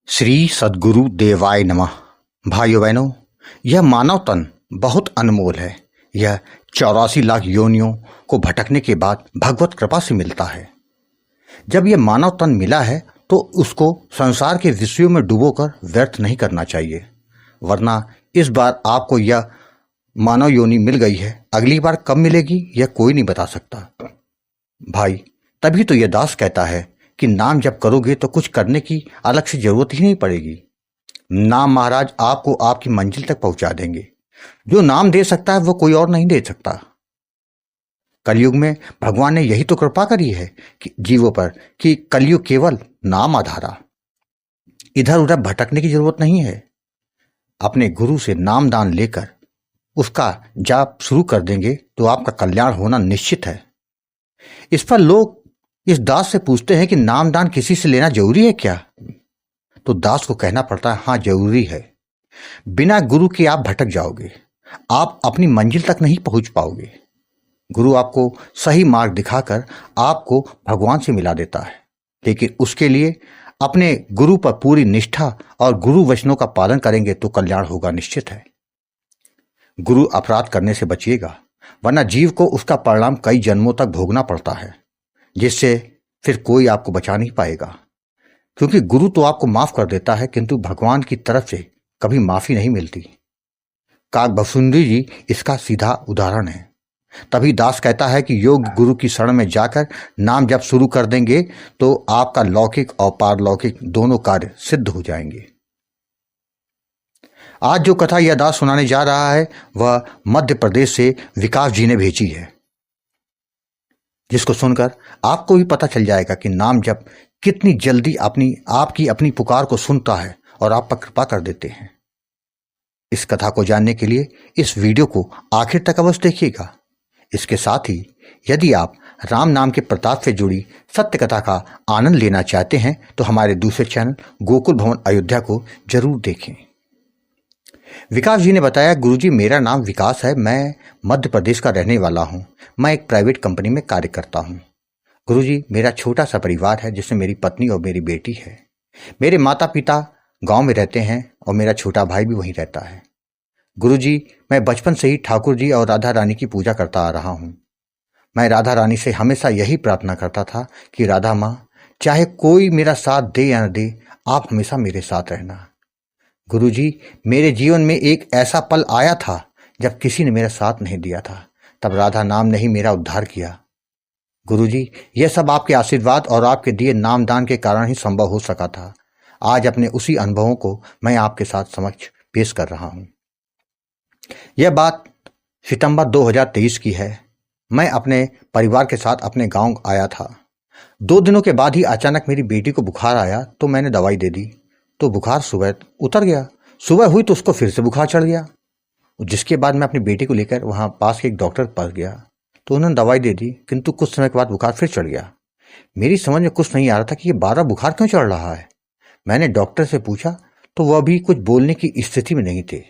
श्री सद्गुरु देवाय नमः। भाइयों बहनों, यह मानव तन बहुत अनमोल है। यह 84 लाख योनियों को भटकने के बाद भगवत कृपा से मिलता है। जब यह मानव तन मिला है तो उसको संसार के विषयों में डुबोकर व्यर्थ नहीं करना चाहिए, वरना इस बार आपको यह मानव योनि मिल गई है, अगली बार कब मिलेगी यह कोई नहीं बता सकता। भाई, तभी तो यह दास कहता है कि नाम जब करोगे तो कुछ करने की अलग से जरूरत ही नहीं पड़ेगी। नाम महाराज आपको आपकी मंजिल तक पहुंचा देंगे। जो नाम दे सकता है वो कोई और नहीं दे सकता। कलयुग में भगवान ने यही तो कृपा करी है कि जीवों पर कि कलयुग केवल नाम आधारा, इधर उधर भटकने की जरूरत नहीं है। अपने गुरु से नाम दान लेकर उसका जाप शुरू कर देंगे तो आपका कल्याण होना निश्चित है। इस पर लोग इस दास से पूछते हैं कि नाम दान किसी से लेना जरूरी है क्या? तो दास को कहना पड़ता है, हाँ जरूरी है। बिना गुरु के आप भटक जाओगे, आप अपनी मंजिल तक नहीं पहुंच पाओगे। गुरु आपको सही मार्ग दिखाकर आपको भगवान से मिला देता है, लेकिन उसके लिए अपने गुरु पर पूरी निष्ठा और गुरु वचनों का पालन करेंगे तो कल्याण होगा निश्चित है। गुरु अपराध करने से बचिएगा, वरना जीव को उसका परिणाम कई जन्मों तक भोगना पड़ता है, जिससे फिर कोई आपको बचा नहीं पाएगा। क्योंकि गुरु तो आपको माफ कर देता है, किंतु भगवान की तरफ से कभी माफी नहीं मिलती। काकभुसुंडी जी इसका सीधा उदाहरण है। तभी दास कहता है कि योग गुरु की शरण में जाकर नाम जब शुरू कर देंगे तो आपका लौकिक और पारलौकिक दोनों कार्य सिद्ध हो जाएंगे। आज जो कथा यह दास सुनाने जा रहा है वह मध्य प्रदेश से विकास जी ने भेजी है, जिसको सुनकर आपको भी पता चल जाएगा कि नाम जप कितनी जल्दी आपकी अपनी पुकार को सुनता है और आप पर कृपा कर देते हैं। इस कथा को जानने के लिए इस वीडियो को आखिर तक अवश्य देखिएगा। इसके साथ ही यदि आप राम नाम के प्रताप से जुड़ी सत्य कथा का आनंद लेना चाहते हैं तो हमारे दूसरे चैनल गोकुल भवन अयोध्या को जरूर देखें। विकास जी ने बताया, गुरुजी मेरा नाम विकास है, मैं मध्य प्रदेश का रहने वाला हूँ। मैं एक प्राइवेट कंपनी में कार्य करता हूँ। गुरुजी मेरा छोटा सा परिवार है, जिसमें मेरी पत्नी और मेरी बेटी है। मेरे माता पिता गांव में रहते हैं और मेरा छोटा भाई भी वहीं रहता है। गुरुजी मैं बचपन से ही ठाकुर जी और राधा रानी की पूजा करता आ रहा हूँ। मैं राधा रानी से हमेशा यही प्रार्थना करता था कि राधा माँ, चाहे कोई मेरा साथ दे या न दे, आप हमेशा मेरे साथ रहना। गुरुजी मेरे जीवन में एक ऐसा पल आया था जब किसी ने मेरा साथ नहीं दिया था, तब राधा नाम ने ही मेरा उद्धार किया। गुरुजी यह सब आपके आशीर्वाद और आपके दिए नाम दान के कारण ही संभव हो सका था। आज अपने उसी अनुभवों को मैं आपके साथ समक्ष पेश कर रहा हूँ। यह बात सितंबर 2023 की है। मैं अपने परिवार के साथ अपने गांव आया था। 2 दिनों के बाद ही अचानक मेरी बेटी को बुखार आया तो मैंने दवाई दे दी, तो बुखार सुबह उतर गया। सुबह हुई तो उसको फिर से बुखार चढ़ गया, जिसके बाद मैं अपनी बेटी को लेकर वहां पास के एक डॉक्टर के पास गया तो उन्होंने दवाई दे दी, किंतु कुछ समय के बाद बुखार फिर चढ़ गया। मेरी समझ में कुछ नहीं आ रहा था कि ये 12 बुखार क्यों चढ़ रहा है। मैंने डॉक्टर से पूछा तो वह भी कुछ बोलने की स्थिति में नहीं थे।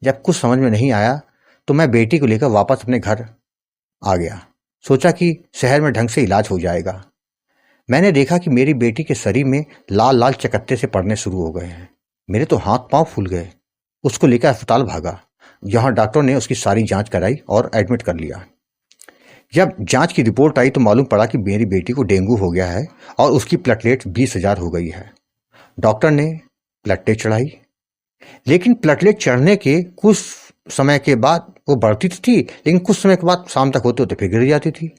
जब कुछ समझ में नहीं आया तो मैं बेटी को लेकर वापस अपने घर आ गया। सोचा कि शहर में ढंग से इलाज हो जाएगा। मैंने देखा कि मेरी बेटी के शरीर में लाल लाल चकत्ते से पड़ने शुरू हो गए हैं। मेरे तो हाथ पांव फूल गए। उसको लेकर अस्पताल भागा, जहां डॉक्टर ने उसकी सारी जांच कराई और एडमिट कर लिया। जब जांच की रिपोर्ट आई तो मालूम पड़ा कि मेरी बेटी को डेंगू हो गया है और उसकी प्लेटलेट 20,000 हो गई है। डॉक्टर ने प्लेटलेट चढ़ाई, लेकिन प्लेटलेट चढ़ने के कुछ समय के बाद वो बढ़ती तो थी, लेकिन कुछ समय के बाद शाम तक होते होते फिर गिर जाती थी।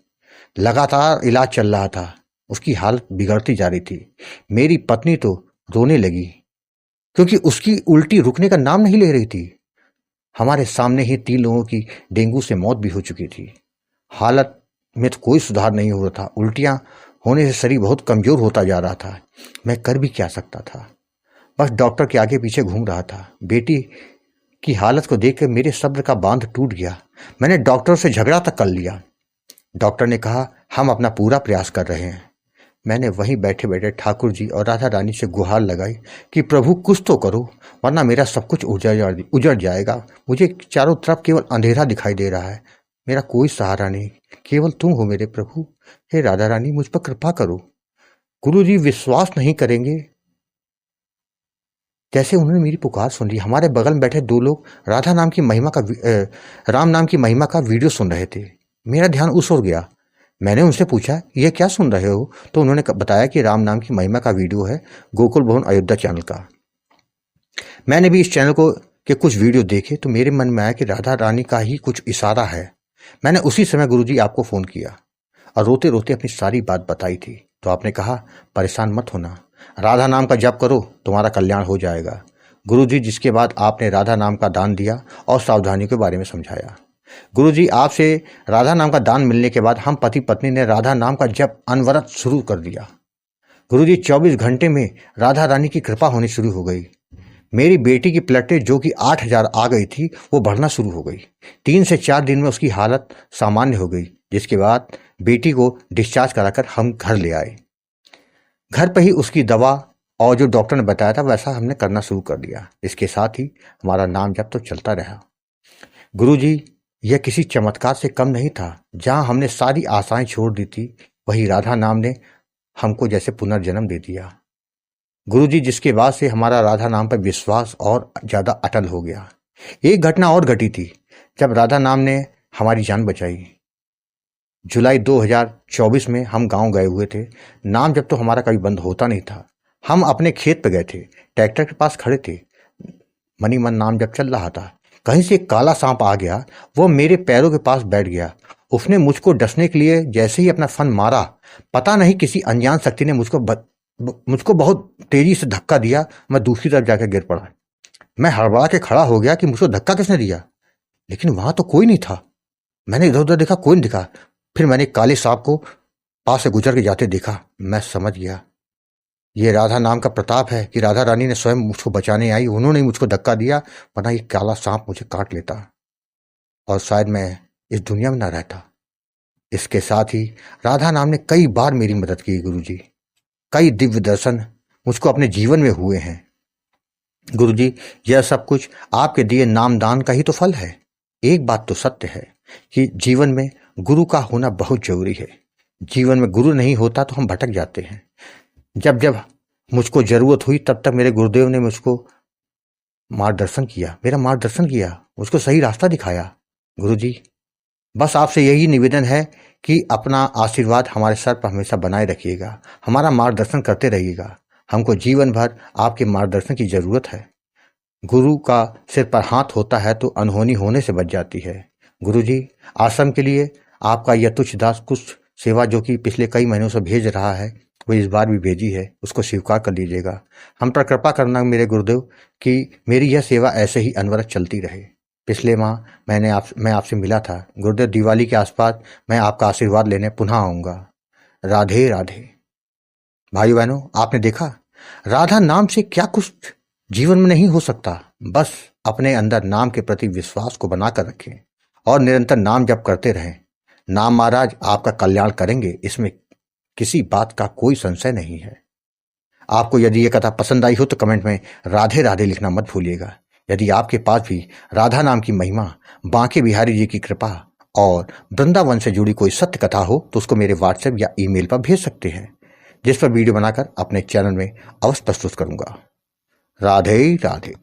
लगातार इलाज चल रहा था, उसकी हालत बिगड़ती जा रही थी। मेरी पत्नी तो रोने लगी क्योंकि उसकी उल्टी रुकने का नाम नहीं ले रही थी। हमारे सामने ही 3 लोगों की डेंगू से मौत भी हो चुकी थी। हालत में तो कोई सुधार नहीं हो रहा था। उल्टियां होने से शरीर बहुत कमजोर होता जा रहा था। मैं कर भी क्या सकता था, बस डॉक्टर के आगे पीछे घूम रहा था। बेटी की हालत को देखकर मेरे सब्र का बांध टूट गया। मैंने डॉक्टर से झगड़ा तक कर लिया। डॉक्टर ने कहा, हम अपना पूरा प्रयास कर रहे हैं। मैंने वहीं बैठे बैठे ठाकुर जी और राधा रानी से गुहार लगाई कि प्रभु कुछ तो करो, वरना मेरा सब कुछ उजड़ जाएगा। मुझे चारों तरफ केवल अंधेरा दिखाई दे रहा है, मेरा कोई सहारा नहीं, केवल तुम हो मेरे प्रभु। हे राधा रानी मुझ पर कृपा करो। गुरु जी विश्वास नहीं करेंगे, जैसे उन्होंने मेरी पुकार सुन ली। हमारे बगल में बैठे दो लोग राधा नाम की महिमा का राम नाम की महिमा का वीडियो सुन रहे थे। मेरा ध्यान उस ओर गया। मैंने उनसे पूछा, यह क्या सुन रहे हो? तो उन्होंने बताया कि राम नाम की महिमा का वीडियो है गोकुल भवन अयोध्या चैनल का। मैंने भी इस चैनल को के कुछ वीडियो देखे तो मेरे मन में आया कि राधा रानी का ही कुछ इशारा है। मैंने उसी समय गुरुजी आपको फ़ोन किया और रोते रोते अपनी सारी बात बताई थी। तो आपने कहा, परेशान मत होना, राधा नाम का जप करो, तुम्हारा कल्याण हो जाएगा। गुरुजी, जिसके बाद आपने राधा नाम का दान दिया और सावधानियों के बारे में समझाया। गुरुजी, आपसे राधा नाम का दान मिलने के बाद हम पति पत्नी ने राधा नाम का जप अनवरत शुरू कर दिया। गुरुजी, 24 घंटे में राधा रानी की कृपा होनी शुरू हो गई। मेरी बेटी की प्लेटलेट जो कि 8000 आ गई थी वो बढ़ना शुरू हो गई। 3 से 4 दिन में उसकी हालत सामान्य हो गई, जिसके बाद बेटी को डिस्चार्ज कराकर हम घर ले आए। घर पर ही उसकी दवा और जो डॉक्टर ने बताया था वैसा हमने करना शुरू कर दिया। इसके साथ ही हमारा नाम जप तो चलता रहा। गुरुजी, यह किसी चमत्कार से कम नहीं था। जहां हमने सारी आशाएं छोड़ दी थी, वही राधा नाम ने हमको जैसे पुनर्जन्म दे दिया। गुरुजी, जिसके बाद से हमारा राधा नाम पर विश्वास और ज़्यादा अटल हो गया। एक घटना और घटी थी जब राधा नाम ने हमारी जान बचाई। जुलाई 2024 में हम गांव गए हुए थे। नाम जब तो हमारा कभी बंद होता नहीं था। हम अपने खेत पे गए थे, ट्रैक्टर के पास खड़े थे, मनी मन नाम जब चल रहा था। कहीं से एक काला सांप आ गया, वो मेरे पैरों के पास बैठ गया। उसने मुझको डसने के लिए जैसे ही अपना फन मारा, पता नहीं किसी अनजान शक्ति ने मुझको बहुत तेजी से धक्का दिया। मैं दूसरी तरफ जाकर गिर पड़ा। मैं हड़बड़ा के खड़ा हो गया कि मुझको धक्का किसने दिया, लेकिन वहां तो कोई नहीं था। मैंने इधर उधर देखा, कोई नहीं दिखा। फिर मैंने काले सांप को पास से गुजर के जाते देखा। मैं समझ गया ये राधा नाम का प्रताप है कि राधा रानी ने स्वयं मुझको बचाने आई। उन्होंने ही मुझको धक्का दिया, वरना ये काला सांप मुझे काट लेता और शायद मैं इस दुनिया में ना रहता। इसके साथ ही राधा नाम ने कई बार मेरी मदद की गुरुजी। कई दिव्य दर्शन मुझको अपने जीवन में हुए हैं। गुरुजी, यह सब कुछ आपके दिए नामदान का ही तो फल है। एक बात तो सत्य है कि जीवन में गुरु का होना बहुत जरूरी है। जीवन में गुरु नहीं होता तो हम भटक जाते हैं। जब जब मुझको जरूरत हुई तब तक मेरे गुरुदेव ने मुझको मार्गदर्शन किया, मेरा मार्गदर्शन किया, मुझको सही रास्ता दिखाया। गुरुजी, बस आपसे यही निवेदन है कि अपना आशीर्वाद हमारे सर पर हमेशा बनाए रखिएगा, हमारा मार्गदर्शन करते रहिएगा। हमको जीवन भर आपके मार्गदर्शन की जरूरत है। गुरु का सिर पर हाथ होता है तो अनहोनी होने से बच जाती है। गुरुजी, आश्रम के लिए आपका यह तुच्छ दास कुछ सेवा जो कि पिछले कई महीनों से भेज रहा है, वो इस बार भी भेजी है, उसको स्वीकार कर लीजिएगा। हम पर कृपा करना मेरे गुरुदेव कि मेरी यह सेवा ऐसे ही अनवरत चलती रहे। पिछले माह मैं आपसे मिला था गुरुदेव। दिवाली के आसपास मैं आपका आशीर्वाद लेने पुनः आऊँगा। राधे राधे। भाइयों बहनों, आपने देखा राधा नाम से क्या कुछ जीवन में नहीं हो सकता। बस अपने अंदर नाम के प्रति विश्वास को बनाकर रखें और निरंतर नाम जप करते रहें। नाम महाराज आपका कल्याण करेंगे, इसमें किसी बात का कोई संशय नहीं है। आपको यदि ये कथा पसंद आई हो तो कमेंट में राधे राधे लिखना मत भूलिएगा। यदि आपके पास भी राधा नाम की महिमा, बांके बिहारी जी की कृपा और वृंदावन से जुड़ी कोई सत्य कथा हो तो उसको मेरे व्हाट्सएप या ईमेल पर भेज सकते हैं, जिस पर वीडियो बनाकर अपने चैनल में अवश्य प्रस्तुत करूंगा। राधे राधे।